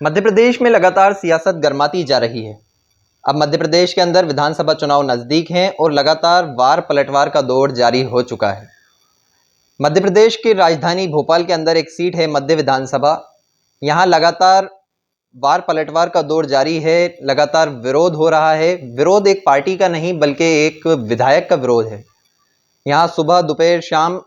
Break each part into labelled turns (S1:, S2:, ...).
S1: मध्य प्रदेश में लगातार सियासत गर्माती जा रही है। अब मध्य प्रदेश के अंदर विधानसभा चुनाव नज़दीक हैं और लगातार वार पलटवार का दौर जारी हो चुका है। मध्य प्रदेश की राजधानी भोपाल के अंदर एक सीट है मध्य विधानसभा। यहाँ लगातार वार पलटवार का दौर जारी है, लगातार विरोध हो रहा है। विरोध एक पार्टी का नहीं बल्कि एक विधायक का विरोध है। यहाँ सुबह दोपहर शाम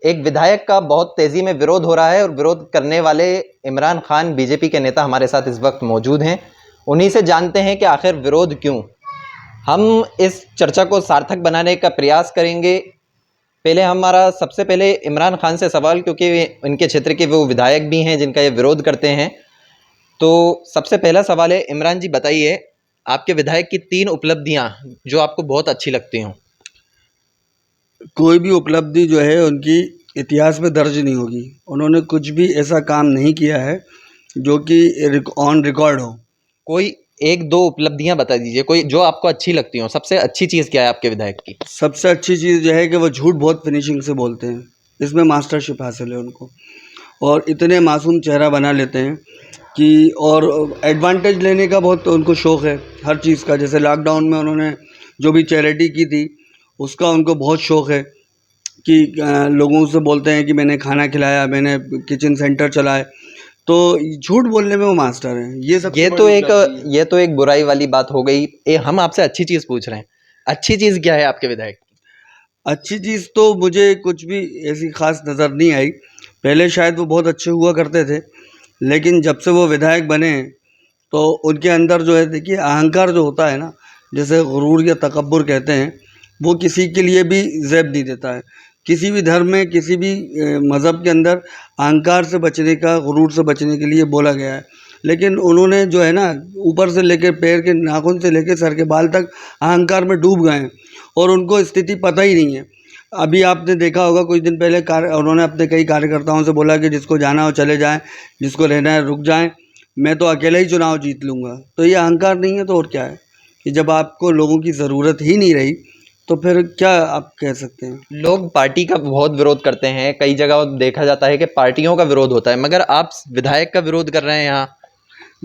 S1: एक विधायक का बहुत तेजी में विरोध हो रहा है और विरोध करने वाले इमरान खान बीजेपी के नेता हमारे साथ इस वक्त मौजूद हैं। उन्हीं से जानते हैं कि आखिर विरोध क्यों। हम इस चर्चा को सार्थक बनाने का प्रयास करेंगे। पहले हमारा सबसे पहले इमरान खान से सवाल, क्योंकि इनके क्षेत्र के वो विधायक भी हैं जिनका ये विरोध करते हैं। तो सबसे पहला सवाल है, इमरान जी बताइए आपके विधायक की 3 उपलब्धियां जो आपको बहुत अच्छी लगती हों।
S2: कोई भी उपलब्धि जो है उनकी इतिहास में दर्ज नहीं होगी। उन्होंने कुछ भी ऐसा काम नहीं किया है जो कि ऑन रिकॉर्ड हो।
S1: कोई 1-2 उपलब्धियां बता दीजिए, कोई जो आपको अच्छी लगती हो। सबसे अच्छी चीज़ क्या है आपके विधायक की?
S2: सबसे अच्छी चीज़ जो है कि वो झूठ बहुत फिनिशिंग से बोलते हैं, इसमें मास्टरशिप हासिल है उनको। और इतने मासूम चेहरा बना लेते हैं कि और एडवांटेज लेने का बहुत उनको शौक़ है हर चीज़ का। जैसे लॉकडाउन में उन्होंने जो भी चैरिटी की थी उसका उनको बहुत शौक़ है कि लोगों से बोलते हैं कि मैंने खाना खिलाया, मैंने किचन सेंटर चलाए। तो झूठ बोलने में वो मास्टर हैं।
S1: ये तो एक बुराई वाली बात हो गई। हम आपसे अच्छी चीज़ पूछ रहे हैं। अच्छी चीज़ क्या है आपके विधायक की?
S2: अच्छी चीज़ तो मुझे कुछ भी ऐसी ख़ास नज़र नहीं आई। पहले शायद वो बहुत अच्छे हुआ करते थे, लेकिन जब से वो विधायक बने तो उनके अंदर जो है, देखिए अहंकार जो होता है ना, जैसे गुरूर या तकब्बुर कहते हैं, वो किसी के लिए भी ज़ैब नहीं देता है। किसी भी धर्म में, किसी भी मज़हब के अंदर अहंकार से बचने का, गुरूर से बचने के लिए बोला गया है। लेकिन उन्होंने जो है ना, ऊपर से लेकर पैर के नाखून से लेकर सर के बाल तक अहंकार में डूब गए हैं और उनको स्थिति पता ही नहीं है। अभी आपने देखा होगा कुछ दिन पहले उन्होंने अपने कई कार्यकर्ताओं से बोला कि जिसको जाना हो चले जाएं, जिसको रहना है रुक जाएं, मैं तो अकेला ही चुनाव जीत लूँगा। तो ये अहंकार नहीं है तो और क्या है कि जब आपको लोगों की ज़रूरत ही नहीं रही तो फिर क्या आप कह सकते हैं।
S1: लोग पार्टी का बहुत विरोध करते हैं, कई जगह देखा जाता है कि पार्टियों का विरोध होता है, मगर आप विधायक का विरोध कर रहे हैं यहाँ।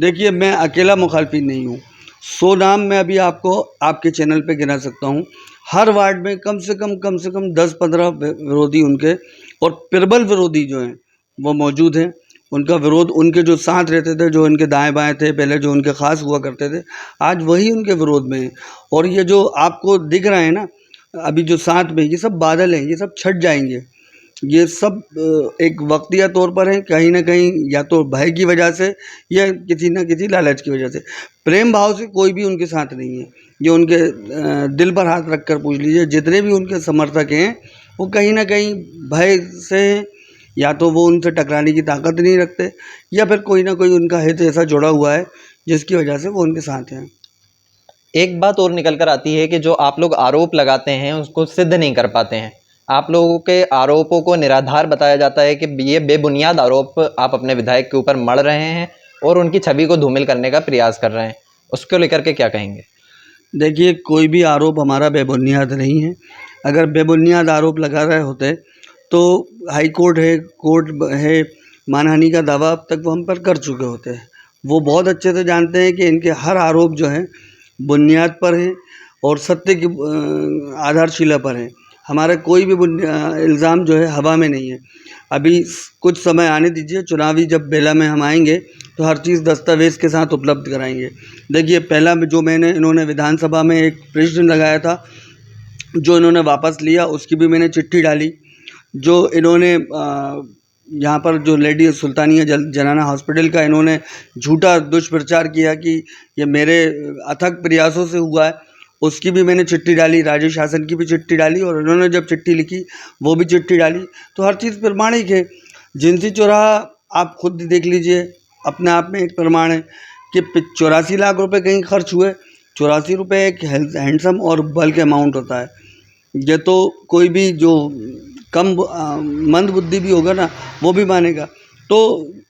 S2: देखिए, मैं अकेला मुखालफी नहीं हूँ। 100 नाम मैं अभी आपको आपके चैनल पे गिना सकता हूँ। हर वार्ड में कम से कम 10-15 विरोधी उनके और प्रबल विरोधी जो हैं वो मौजूद हैं। उनका विरोध, उनके जो साथ रहते थे, जो उनके दाएं बाएं थे पहले, जो उनके ख़ास हुआ करते थे, आज वही उनके विरोध में हैं। और ये जो आपको दिख रहा है ना अभी जो साथ में, ये सब बादल हैं, ये सब छट जाएंगे। ये सब एक वक्तिया तौर पर है, कहीं ना कहीं या तो भय की वजह से या किसी न किसी लालच की वजह से। प्रेम भाव से कोई भी उनके साथ नहीं है। ये उनके दिल पर हाथ रख कर पूछ लीजिए, जितने भी उनके समर्थक हैं वो कहीं ना कहीं भय से हैं, या तो वो उनसे टकराने की ताकत नहीं रखते, या फिर कोई ना कोई उनका हित ऐसा जुड़ा हुआ है जिसकी वजह से वो उनके साथ हैं।
S1: एक बात और निकल कर आती है कि जो आप लोग आरोप लगाते हैं उसको सिद्ध नहीं कर पाते हैं। आप लोगों के आरोपों को निराधार बताया जाता है कि ये बेबुनियाद आरोप आप अपने विधायक के ऊपर मढ़ रहे हैं और उनकी छवि को धूमिल करने का प्रयास कर रहे हैं। उसको लेकर के क्या कहेंगे?
S2: देखिए, कोई भी आरोप हमारा बेबुनियाद नहीं है। अगर बेबुनियाद आरोप लगा रहे होते तो हाई कोर्ट है, कोर्ट है, मानहानि का दावा अब तक वो हम पर कर चुके होते हैं। वो बहुत अच्छे से जानते हैं कि इनके हर आरोप जो हैं बुनियाद पर हैं और सत्य की आधारशिला पर हैं। हमारा कोई भी इल्ज़ाम जो है हवा में नहीं है। अभी कुछ समय आने दीजिए, चुनावी जब बेला में हम आएंगे तो हर चीज़ दस्तावेज़ के साथ उपलब्ध कराएंगे। देखिए, पहला जो इन्होंने विधानसभा में एक प्रश्न लगाया था, जो इन्होंने वापस लिया, उसकी भी मैंने चिट्ठी डाली। जो इन्होंने यहाँ पर जो लेडी सुल्तानिया जनाना हॉस्पिटल का इन्होंने झूठा दुष्प्रचार किया कि ये मेरे अथक प्रयासों से हुआ है, उसकी भी मैंने चिट्ठी डाली। राज्य शासन की भी चिट्ठी डाली और इन्होंने जब चिट्ठी लिखी वो भी चिट्ठी डाली। तो हर चीज़ प्रमाणिक है। जिनसी चौराहा आप खुद देख लीजिए, अपने आप में एक प्रमाण है कि 84 लाख रुपए कहीं खर्च हुए। 84 रुपये एक हैंडसम और बल्क अमाउंट होता है। ये तो कोई भी जो कम मंद बुद्धि भी होगा ना वो भी मानेगा। तो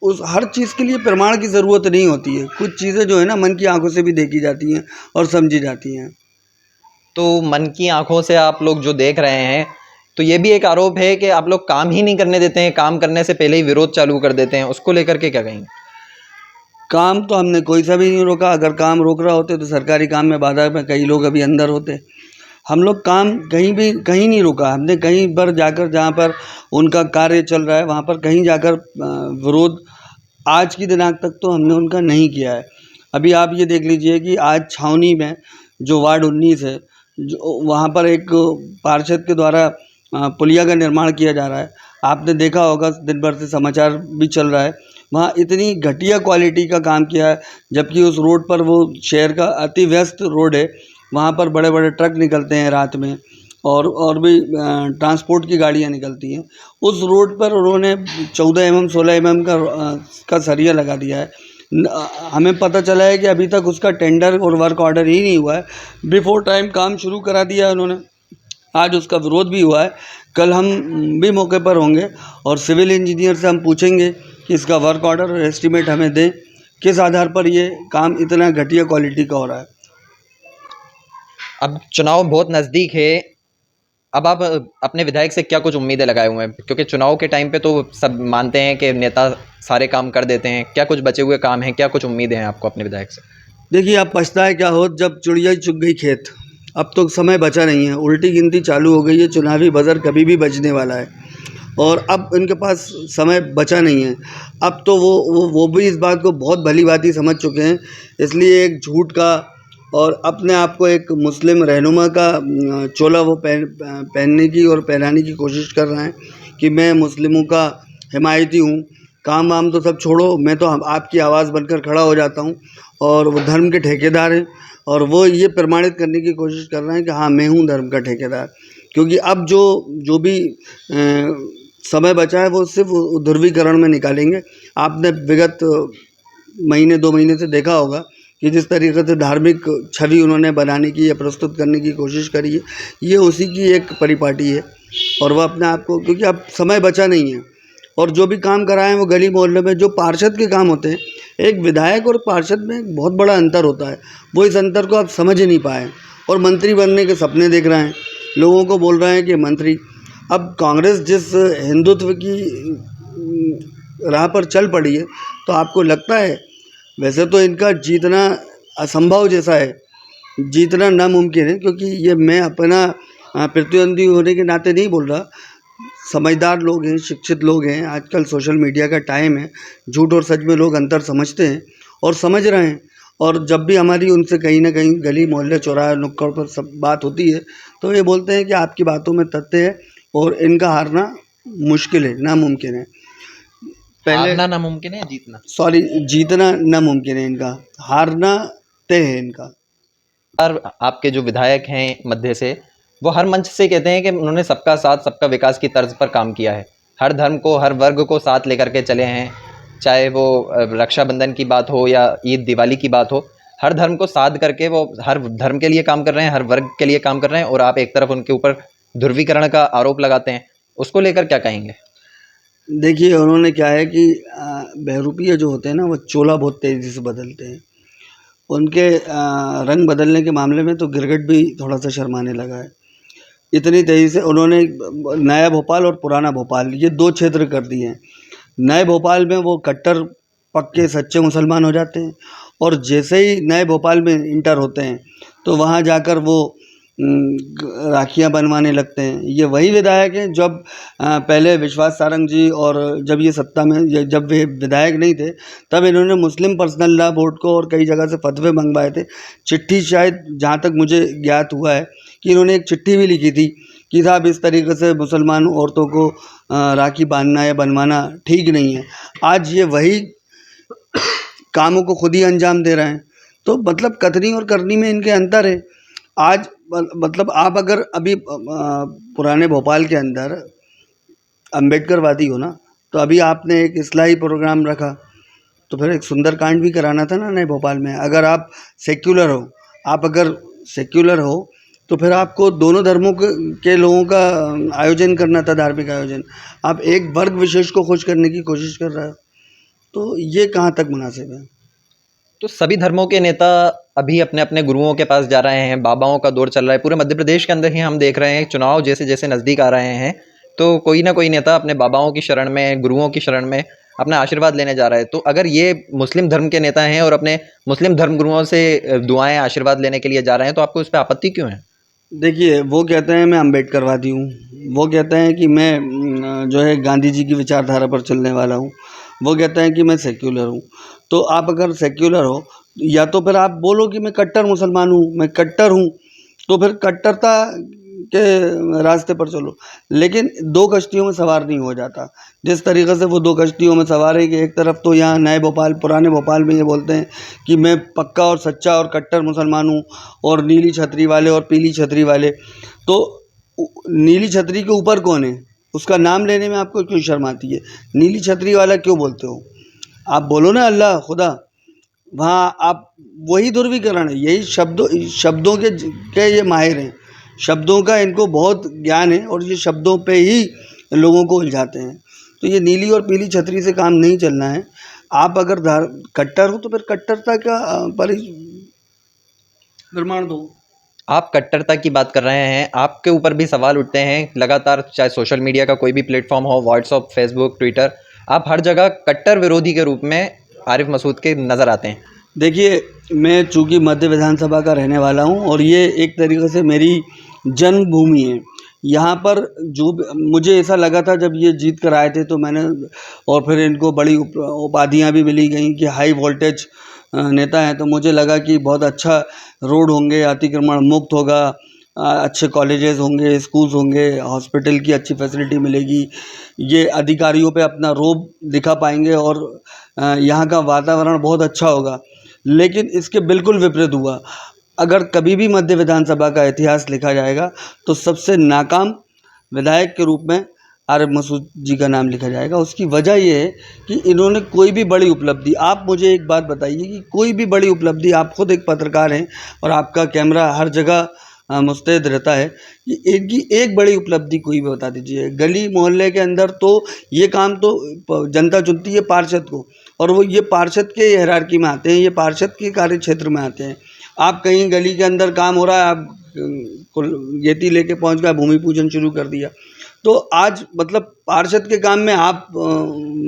S2: उस हर चीज़ के लिए प्रमाण की ज़रूरत नहीं होती है। कुछ चीज़ें जो है ना मन की आंखों से भी देखी जाती हैं और समझी जाती हैं।
S1: तो मन की आंखों से आप लोग जो देख रहे हैं, तो ये भी एक आरोप है कि आप लोग काम ही नहीं करने देते हैं, काम करने से पहले ही विरोध चालू कर देते हैं। उसको लेकर के क्या कहेंगे?
S2: काम तो हमने कोई सा भी नहीं रोका। अगर काम रोक रहा होते तो सरकारी काम में बाधा में कई लोग अभी अंदर होते। हम लोग काम कहीं नहीं रोका। हमने कहीं पर जाकर, जहाँ पर उनका कार्य चल रहा है वहाँ पर कहीं जाकर विरोध आज की दिनांक तक तो हमने उनका नहीं किया है। अभी आप ये देख लीजिए कि आज छावनी में जो वार्ड 19 है, जो वहाँ पर एक पार्षद के द्वारा पुलिया का निर्माण किया जा रहा है। आपने देखा होगा, दिन भर से समाचार भी चल रहा है। वहाँ इतनी घटिया क्वालिटी का काम किया है, जबकि उस रोड पर, वो शहर का अति व्यस्त रोड है, वहाँ पर बड़े बड़े ट्रक निकलते हैं रात में, और भी ट्रांसपोर्ट की गाड़ियाँ निकलती हैं। उस रोड पर उन्होंने 14 mm 16 mm का सरिया लगा दिया है। हमें पता चला है कि अभी तक उसका टेंडर और वर्क ऑर्डर ही नहीं हुआ है। बिफोर टाइम काम शुरू करा दिया है उन्होंने। आज उसका विरोध भी हुआ है। कल हम भी मौके पर होंगे और सिविल इंजीनियर से हम पूछेंगे कि इसका वर्क ऑर्डर और एस्टीमेट हमें दें, किस आधार पर ये काम इतना घटिया क्वालिटी का हो रहा है।
S1: अब चुनाव बहुत नज़दीक है, अब आप अपने विधायक से क्या कुछ उम्मीदें लगाए हुए हैं? क्योंकि चुनाव के टाइम पे तो सब मानते हैं कि नेता सारे काम कर देते हैं। क्या कुछ बचे हुए काम हैं? क्या कुछ उम्मीदें हैं आपको अपने विधायक से?
S2: देखिए, अब पछताए क्या हो जब चिड़िया चुग गई खेत। अब तो समय बचा नहीं है, उल्टी गिनती चालू हो गई है। चुनावी बजर कभी भी बजने वाला है और अब इनके पास समय बचा नहीं है। अब तो वो भी इस बात को बहुत भली भांति समझ चुके हैं। इसलिए एक झूठ का और अपने आप को एक मुस्लिम रहनुमा का चोला वो पहनने की और पहनाने की कोशिश कर रहे हैं कि मैं मुस्लिमों का हिमायती हूँ। काम वाम तो सब छोड़ो, मैं तो आपकी आवाज़ बनकर खड़ा हो जाता हूँ। और वो धर्म के ठेकेदार हैं और वो ये प्रमाणित करने की कोशिश कर रहे हैं कि हाँ, मैं हूँ धर्म का ठेकेदार। क्योंकि अब जो भी समय बचा है वो सिर्फ ध्रुवीकरण में निकालेंगे। आपने विगत महीने 2 महीने से देखा होगा कि जिस तरीके से धार्मिक छवि उन्होंने बनाने की या प्रस्तुत करने की कोशिश करी है, ये उसी की एक परिपाटी है। और वह अपने आप को, क्योंकि अब समय बचा नहीं है और जो भी काम कराएं वो गली मोहल्ले में जो पार्षद के काम होते हैं, एक विधायक और पार्षद में एक बहुत बड़ा अंतर होता है। वो इस अंतर को आप समझ ही नहीं पाए और मंत्री बनने के सपने देख रहे हैं, लोगों को बोल रहे हैं कि मंत्री। अब कांग्रेस जिस हिंदुत्व की राह पर चल पड़ी है, तो आपको लगता है, वैसे तो इनका जीतना असंभव जैसा है, जीतना नामुमकिन है। क्योंकि ये मैं अपना प्रतिद्वंदी होने के नाते नहीं बोल रहा। समझदार लोग हैं, शिक्षित लोग हैं, आजकल सोशल मीडिया का टाइम है, झूठ और सच में लोग अंतर समझते हैं और समझ रहे हैं। और जब भी हमारी उनसे कहीं ना कहीं गली मोहल्ले चौराहे नुक्कड़ पर सब बात होती है, तो ये बोलते हैं कि आपकी बातों में तथ्य है और इनका हारना मुश्किल है, नामुमकिन है।
S1: हारना नामुमकिन है, जीतना
S2: सॉरी, जीतना नामुमकिन है, इनका हारना तय है इनका।
S1: और आपके जो विधायक हैं मध्य से, वो हर मंच से कहते हैं कि उन्होंने सबका साथ सबका विकास की तर्ज पर काम किया है। हर धर्म को, हर वर्ग को साथ लेकर के चले हैं। चाहे वो रक्षाबंधन की बात हो या ईद दिवाली की बात हो, हर धर्म को साथ करके वो हर धर्म के लिए काम कर रहे हैं, हर वर्ग के लिए काम कर रहे हैं। और आप एक तरफ उनके ऊपर ध्रुवीकरण का आरोप लगाते हैं, उसको लेकर क्या कहेंगे?
S2: देखिए, उन्होंने क्या है कि बहरूपिया जो होते हैं ना, वो चोला बहुत तेज़ी से बदलते हैं। उनके रंग बदलने के मामले में तो गिरगिट भी थोड़ा सा शर्माने लगा है। इतनी तेज़ी से उन्होंने नया भोपाल और पुराना भोपाल, ये 2 क्षेत्र कर दिए हैं। नए भोपाल में वो कट्टर पक्के सच्चे मुसलमान हो जाते हैं और जैसे ही नए भोपाल में इंटर होते हैं तो वहाँ जाकर वो राखियाँ बनवाने लगते हैं। ये वही विधायक हैं जब पहले विश्वास सारंग जी, और जब ये सत्ता में, जब वे विधायक नहीं थे, तब इन्होंने मुस्लिम पर्सनल लॉ बोर्ड को और कई जगह से फतवे मंगवाए थे। चिट्ठी, शायद जहाँ तक मुझे ज्ञात हुआ है कि इन्होंने एक चिट्ठी भी लिखी थी कि साहब, इस तरीके से मुसलमान औरतों को राखी बांधना या बनवाना ठीक नहीं है। आज ये वही कामों को खुद ही अंजाम दे रहे हैं। तो मतलब कथनी और करनी में इनके अंतर है। आज मतलब आप अगर अभी पुराने भोपाल के अंदर अम्बेडकरवादी हो ना, तो अभी आपने एक इस्लाही प्रोग्राम रखा, तो फिर एक सुंदरकांड भी कराना था ना नए भोपाल में। अगर आप सेक्युलर हो, तो फिर आपको दोनों धर्मों के लोगों का आयोजन करना था, धार्मिक आयोजन। आप एक वर्ग विशेष को खुश करने की कोशिश कर रहे हो, तो ये कहाँ तक मुनासिब है?
S1: तो सभी धर्मों के नेता अभी अपने अपने गुरुओं के पास जा रहे हैं, बाबाओं का दौर चल रहा है। पूरे मध्य प्रदेश के अंदर ही हम देख रहे हैं, चुनाव जैसे जैसे नज़दीक आ रहे हैं, तो कोई ना कोई नेता अपने बाबाओं की शरण में, गुरुओं की शरण में अपना आशीर्वाद लेने जा रहा है, तो अगर ये मुस्लिम धर्म के नेता हैं और अपने मुस्लिम धर्मगुरुओं से दुआएं आशीर्वाद लेने के लिए जा रहे हैं, तो आपको इस पर आपत्ति क्यों है?
S2: देखिए, वो कहते हैं मैं अम्बेडकरवादी हूँ, वो कहते हैं कि मैं जो है गांधी जी की विचारधारा पर चलने वाला हूँ, वो कहते हैं कि मैं सेक्युलर हूँ। तो आप अगर सेक्युलर हो, या तो फिर आप बोलो कि मैं कट्टर मुसलमान हूँ, मैं कट्टर हूँ, तो फिर कट्टरता के रास्ते पर चलो। लेकिन दो कश्तियों में सवार नहीं हो जाता। जिस तरीक़े से वो दो कश्तियों में सवार है कि एक तरफ तो यहाँ नए भोपाल, पुराने भोपाल में ये बोलते हैं कि मैं पक्का और सच्चा और कट्टर मुसलमान हूँ, और नीली छतरी वाले और पीली छतरी वाले। तो नीली छतरी के ऊपर कौन है, उसका नाम लेने में आपको क्यों शर्म आती है? नीली छतरी वाला क्यों बोलते हो? आप बोलो ना अल्लाह, खुदा। वहाँ आप वही ध्रुवीकरण है। यही शब्दों के ये माहिर हैं, शब्दों का इनको बहुत ज्ञान है, और ये शब्दों पे ही लोगों को उलझाते हैं। तो ये नीली और पीली छतरी से काम नहीं चलना है। आप अगर कट्टर हो तो फिर कट्टरता का प्रमाण दो।
S1: आप कट्टरता की बात कर रहे हैं, आपके ऊपर भी सवाल उठते हैं लगातार, चाहे सोशल मीडिया का कोई भी प्लेटफॉर्म हो, व्हाट्सअप, फेसबुक, ट्विटर, आप हर जगह कट्टर विरोधी के रूप में आरिफ मसूद के नज़र आते हैं।
S2: देखिए, मैं चूँकि मध्य विधानसभा का रहने वाला हूँ, और ये एक तरीक़े से मेरी जन्मभूमि है। यहाँ पर जो मुझे ऐसा लगा था जब ये जीत कर आए थे, तो मैंने, और फिर इनको बड़ी उपाधियाँ भी मिली गई कि हाई वोल्टेज नेता हैं, तो मुझे लगा कि बहुत अच्छा रोड होंगे, अतिक्रमण मुक्त होगा, अच्छे कॉलेजेस होंगे, स्कूल्स होंगे, हॉस्पिटल की अच्छी फैसिलिटी मिलेगी, ये अधिकारियों पे अपना रोब दिखा पाएंगे, और यहाँ का वातावरण बहुत अच्छा होगा। लेकिन इसके बिल्कुल विपरीत हुआ। अगर कभी भी मध्य विधानसभा का इतिहास लिखा जाएगा तो सबसे नाकाम विधायक के रूप में आरिफ मसूद जी का नाम लिखा जाएगा। उसकी वजह ये है कि इन्होंने कोई भी बड़ी उपलब्धि, आप मुझे एक बात बताइए कि कोई भी बड़ी उपलब्धि, आप खुद एक पत्रकार हैं और आपका कैमरा हर जगह मुस्तैद रहता है, कि इनकी एक बड़ी उपलब्धि कोई भी बता दीजिए। गली मोहल्ले के अंदर तो ये काम तो जनता चुनती है पार्षद को, और वो ये पार्षद के हायरार्की में आते हैं, ये पार्षद के कार्य क्षेत्र में आते हैं। आप कहीं गली के अंदर काम हो रहा है, आप गेती लेके पहुंच गए, भूमि पूजन शुरू कर दिया। तो आज मतलब पार्षद के काम में आप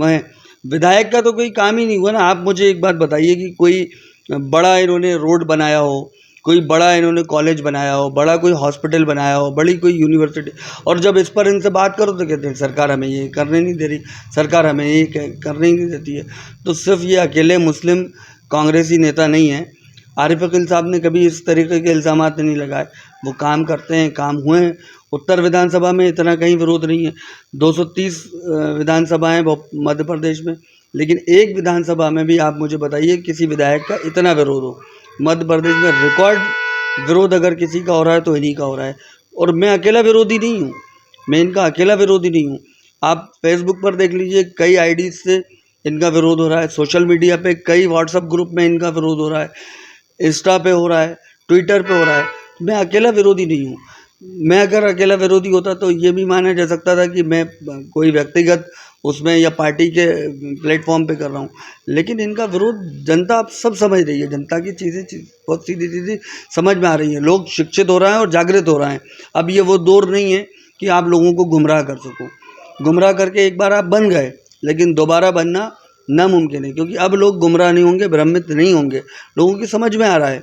S2: हैं, विधायक का तो कोई काम ही नहीं हुआ ना। आप मुझे एक बात बताइए कि कोई बड़ा इन्होंने रोड बनाया हो, कोई बड़ा इन्होंने कॉलेज बनाया हो, बड़ा कोई हॉस्पिटल बनाया हो, बड़ी कोई यूनिवर्सिटी, और जब इस पर इनसे बात करो तो कहते हैं सरकार हमें ये करने नहीं दे रही, सरकार हमें ये करने ही नहीं देती है। तो सिर्फ ये अकेले मुस्लिम कांग्रेसी नेता नहीं हैं। आरिफ अकील साहब ने कभी इस तरीके के इल्ज़ामात नहीं लगाए, वो काम करते हैं, काम हुए हैं। उत्तर विधानसभा में इतना कहीं विरोध नहीं है, 230 विधानसभाएँ मध्य प्रदेश में, लेकिन एक विधानसभा में भी आप मुझे बताइए किसी विधायक का इतना विरोध हो। मध्य प्रदेश में रिकॉर्ड विरोध अगर किसी का हो रहा है तो इन्हीं का हो रहा है, और मैं अकेला विरोधी नहीं हूँ, मैं इनका अकेला विरोधी नहीं हूँ। आप फेसबुक पर देख लीजिए, कई आईडी से इनका विरोध हो रहा है, सोशल मीडिया पे कई व्हाट्सएप ग्रुप में इनका विरोध हो रहा है, इंस्टा पे हो रहा है, ट्विटर पे हो रहा है। मैं अकेला विरोधी नहीं हूँ। मैं अगर अकेला विरोधी होता तो ये भी माना जा सकता था कि मैं कोई व्यक्तिगत उसमें या पार्टी के प्लेटफॉर्म पे कर रहा हूँ, लेकिन इनका विरोध जनता अब सब समझ रही है। जनता की चीज़ें बहुत सीधी सीधी समझ में आ रही हैं, लोग शिक्षित हो रहे हैं और जागृत हो रहे हैं। अब ये वो दौर नहीं है कि आप लोगों को गुमराह कर सको। गुमराह करके एक बार आप बन गए, लेकिन दोबारा बनना नामुमकिन है, क्योंकि अब लोग गुमराह नहीं होंगे, भ्रमित नहीं होंगे, लोगों की समझ में आ रहा है।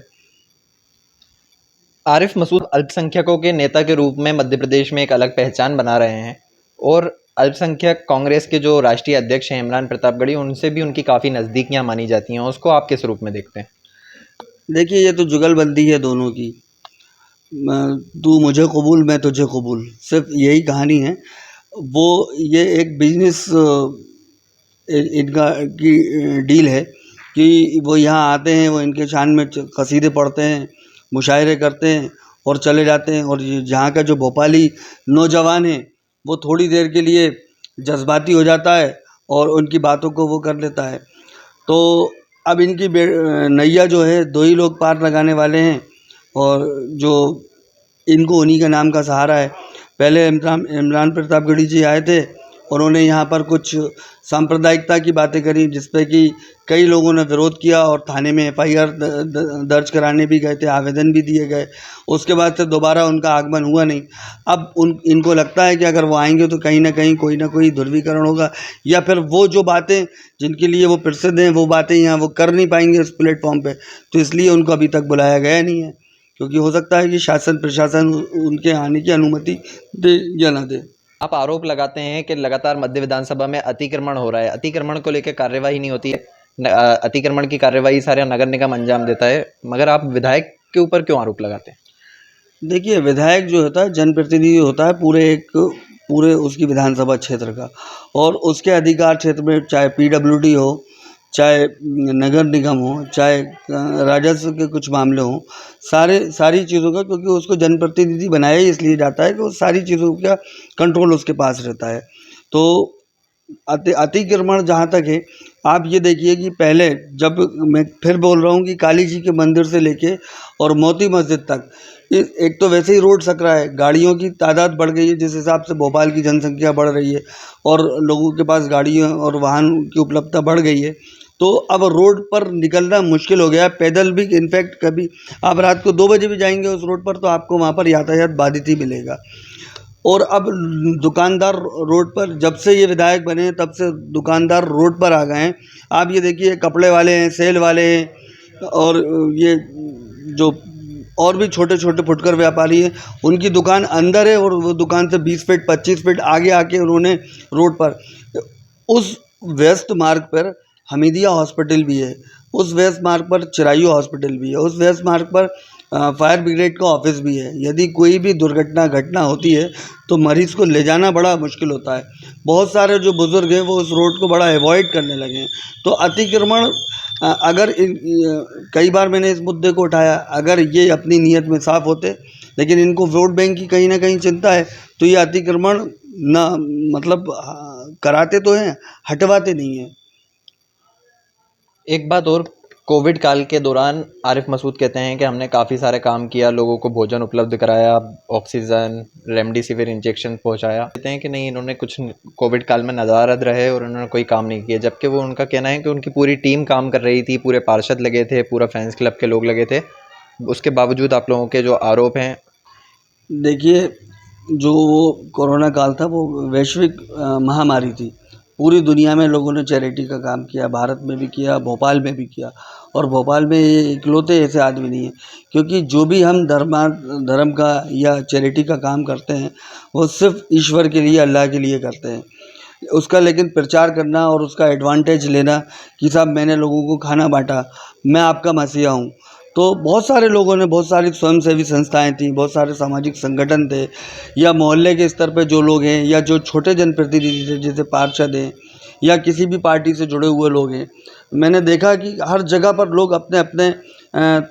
S1: आरिफ मसूद अल्पसंख्यकों के नेता के रूप में मध्य प्रदेश में एक अलग पहचान बना रहे हैं, और अल्पसंख्यक कांग्रेस के जो राष्ट्रीय अध्यक्ष हैं इमरान प्रतापगढ़ी, उनसे भी उनकी काफ़ी नज़दीकियां मानी जाती हैं। उसको आप किस रूप में देखते हैं?
S2: देखिए, ये तो जुगलबंदी है दोनों की। तू मुझे कबूल, मैं तुझे कबूल, सिर्फ यही कहानी है। वो ये एक बिजनेस इनका की डील है कि वो यहाँ आते हैं, वो इनके शान में कसीदे पढ़ते हैं, मुशायरे करते हैं और चले जाते हैं। और ये जहाँ का जो भोपाली नौजवान है वो थोड़ी देर के लिए जज्बाती हो जाता है और उनकी बातों को वो कर लेता है। तो अब इनकी नैया जो है दो ही लोग पार लगाने वाले हैं, और जो इनको उन्हीं का नाम का सहारा है। पहले इमरान प्रतापगढ़ी जी आए थे, उन्होंने यहाँ पर कुछ सांप्रदायिकता की बातें करी, जिस पे कि कई लोगों ने विरोध किया और थाने में एफआईआर दर्ज कराने भी गए थे, आवेदन भी दिए गए। उसके बाद से दोबारा उनका आगमन हुआ नहीं। अब इनको लगता है कि अगर वो आएंगे तो कहीं ना कहीं कोई ना कोई ध्रुवीकरण होगा, या फिर वो जो बातें जिनके लिए वो प्रसिद्ध हैं वो बातें यहाँ वो कर नहीं पाएंगे उस प्लेटफॉर्म पे, तो इसलिए उनको अभी तक बुलाया गया नहीं है। क्योंकि हो सकता है कि शासन प्रशासन उनके आने की अनुमति दे या ना दे।
S1: आप आरोप लगाते हैं कि लगातार मध्य विधानसभा में अतिक्रमण हो रहा है, अतिक्रमण को लेकर कार्यवाही नहीं होती है। अतिक्रमण की कार्यवाही सारा नगर निगम अंजाम देता है, मगर आप विधायक के ऊपर क्यों आरोप लगाते हैं?
S2: देखिए, विधायक जो होता है जनप्रतिनिधि होता है पूरे उसकी विधानसभा क्षेत्र का, और उसके अधिकार क्षेत्र में चाहे पीडब्ल्यूडी हो, चाहे नगर निगम हो, चाहे राजस्व के कुछ मामले हों, सारी चीज़ों का, क्योंकि उसको जनप्रतिनिधि बनाया ही इसलिए जाता है कि वो सारी चीज़ों का कंट्रोल उसके पास रहता है। तो अतिक्रमण जहाँ तक है, आप ये देखिए कि पहले, जब मैं फिर बोल रहा हूँ कि काली जी के मंदिर से लेके और मोती मस्जिद तक, एक तो वैसे ही रोड सकरा है, गाड़ियों की तादाद बढ़ गई है जिस हिसाब से भोपाल की जनसंख्या बढ़ रही है और लोगों के पास गाड़ियों और वाहन की उपलब्धता बढ़ गई है, तो अब रोड पर निकलना मुश्किल हो गया है। पैदल भी, इनफैक्ट कभी आप रात को 2 बजे भी जाएंगे उस रोड पर तो आपको वहाँ पर यातायात बाधित ही मिलेगा। और अब दुकानदार रोड पर, जब से ये विधायक बने हैं तब से दुकानदार रोड पर आ गए हैं। आप ये देखिए, कपड़े वाले हैं, सेल वाले हैं, और ये जो और भी छोटे छोटे फुटकर व्यापारी हैं, उनकी दुकान अंदर है और वो दुकान से 20 फीट 25 फीट आगे आके उन्होंने रोड पर, उस व्यस्त मार्ग पर हमीदिया हॉस्पिटल भी है, उस व्यस्त मार्ग पर चिरायू हॉस्पिटल भी है, उस व्यस्त मार्ग पर फायर ब्रिगेड का ऑफिस भी है। यदि कोई भी घटना होती है तो मरीज़ को ले जाना बड़ा मुश्किल होता है। बहुत सारे जो बुज़ुर्ग हैं वो उस रोड को बड़ा अवॉइड करने लगे हैं। तो अतिक्रमण, अगर कई बार मैंने इस मुद्दे को उठाया, अगर ये अपनी नीयत में साफ़ होते, लेकिन इनको वोट बैंक की कहीं ना कहीं चिंता है, तो ये अतिक्रमण ना, मतलब कराते तो हैं, हटवाते नहीं हैं।
S1: एक बात और, कोविड काल के दौरान आरिफ मसूद कहते हैं कि हमने काफ़ी सारे काम किया, लोगों को भोजन उपलब्ध कराया, ऑक्सीजन, रेमडेसिविर इंजेक्शन पहुंचाया। कहते हैं कि नहीं, इन्होंने कुछ कोविड काल में नदारद रहे और उन्होंने कोई काम नहीं किया, जबकि वो, उनका कहना है कि उनकी पूरी टीम काम कर रही थी, पूरे पार्षद लगे थे, पूरा फैंस क्लब के लोग लगे थे। उसके बावजूद आप लोगों के जो आरोप हैं।
S2: देखिए, जो वो कोरोना काल था वो वैश्विक महामारी थी। पूरी दुनिया में लोगों ने चैरिटी का काम किया, भारत में भी किया, भोपाल में भी किया, और भोपाल में ये इकलौते ऐसे आदमी नहीं हैं। क्योंकि जो भी हम धर्म का या चैरिटी का काम करते हैं वो सिर्फ ईश्वर के लिए, अल्लाह के लिए करते हैं। उसका लेकिन प्रचार करना और उसका एडवांटेज लेना कि साहब मैंने लोगों को खाना बांटा, मैं आपका मसीहा हूँ, तो बहुत सारे लोगों ने, बहुत सारी स्वयंसेवी संस्थाएं थी, बहुत सारे सामाजिक संगठन थे, या मोहल्ले के स्तर पे जो लोग हैं, या जो छोटे जनप्रतिनिधि थे जैसे पार्षद हैं, या किसी भी पार्टी से जुड़े हुए लोग हैं, मैंने देखा कि हर जगह पर लोग अपने अपने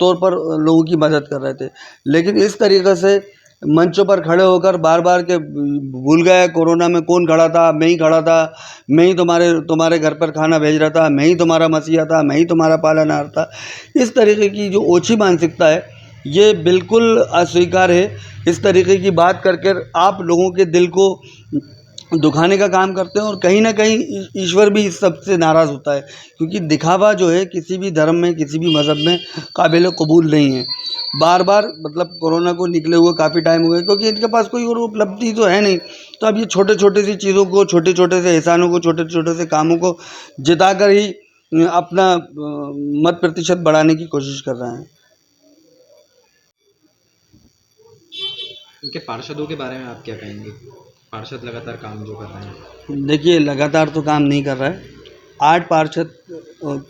S2: तौर पर लोगों की मदद कर रहे थे। लेकिन इस तरीक़े से मंचों पर खड़े होकर बार बार के भूल गए कोरोना में कौन खड़ा था, मैं ही खड़ा था, मैं ही तुम्हारे घर पर खाना भेज रहा था, मैं ही तुम्हारा मसीहा था, मैं ही तुम्हारा पालनहार था। इस तरीके की जो ओछी मानसिकता है ये बिल्कुल अस्वीकार्य है। इस तरीके की बात करके आप लोगों के दिल को दुखाने का काम करते हैं, और कहीं ना कहीं ईश्वर भी इस सब से नाराज़ होता है, क्योंकि दिखावा जो है किसी भी धर्म में, किसी भी मज़हब में काबिल कबूल नहीं है। बार बार, मतलब कोरोना को निकले हुए काफ़ी टाइम हो गया, क्योंकि इनके पास कोई और उपलब्धि तो है नहीं, तो अब ये छोटे छोटे सी चीज़ों को, छोटे छोटे से एहसानों को, छोटे छोटे से कामों को जिताकर ही अपना मत प्रतिशत बढ़ाने की कोशिश कर रहे हैं।
S1: इनके पार्षदों के बारे में आप क्या कहेंगे? पार्षद लगातार काम जो कर रहे हैं।
S2: देखिए, लगातार तो काम नहीं कर रहा है। 8 पार्षद,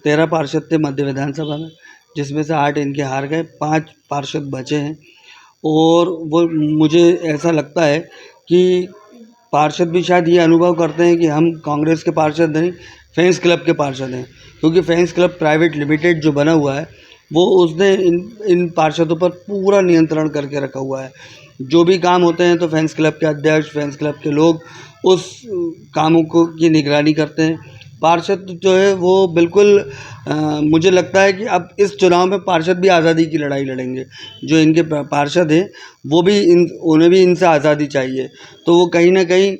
S2: 13 पार्षद थे मध्य विधानसभा में, जिसमें से 8 इनके हार गए, 5 पार्षद बचे हैं। और वो, मुझे ऐसा लगता है कि पार्षद भी शायद ये अनुभव करते हैं कि हम कांग्रेस के पार्षद नहीं, फैंस क्लब के पार्षद हैं, क्योंकि फैंस क्लब प्राइवेट लिमिटेड जो बना हुआ है वो उसने इन पार्षदों पर पूरा नियंत्रण करके रखा हुआ है। जो भी काम होते हैं तो फैंस क्लब के अध्यक्ष, फैंस क्लब के लोग उस कामों को की निगरानी करते हैं। पार्षद जो है वो बिल्कुल, मुझे लगता है कि अब इस चुनाव में पार्षद भी आज़ादी की लड़ाई लड़ेंगे। जो इनके पार्षद हैं वो भी, उन्हें भी इनसे आज़ादी चाहिए, तो वो कहीं ना कहीं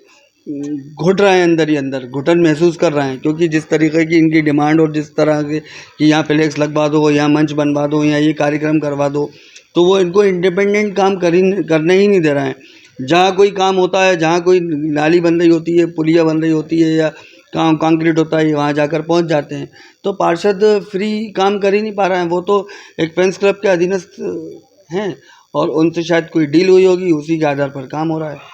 S2: घुट रहे हैं, अंदर ही अंदर घुटन महसूस कर रहे हैं, क्योंकि जिस तरीके की इनकी डिमांड और जिस तरह के कि यहाँ फ्लेक्स लगवा दो, यहाँ मंच बनवा दो, यहाँ ये कार्यक्रम करवा दो, तो वो इनको इंडिपेंडेंट काम करने ही नहीं दे रहे हैं। जहाँ कोई काम होता है, जहाँ कोई नाली बन रही होती है, पुलिया बन रही होती है या काम कंक्रीट होता है, वहाँ जाकर पहुँच जाते हैं। तो पार्षद फ्री काम कर ही नहीं पा रहे हैं। वो तो एक फ्रेंड्स क्लब के अधीनस्थ हैं और उनसे शायद कोई डील हुई होगी, उसी के आधार पर काम हो रहा है।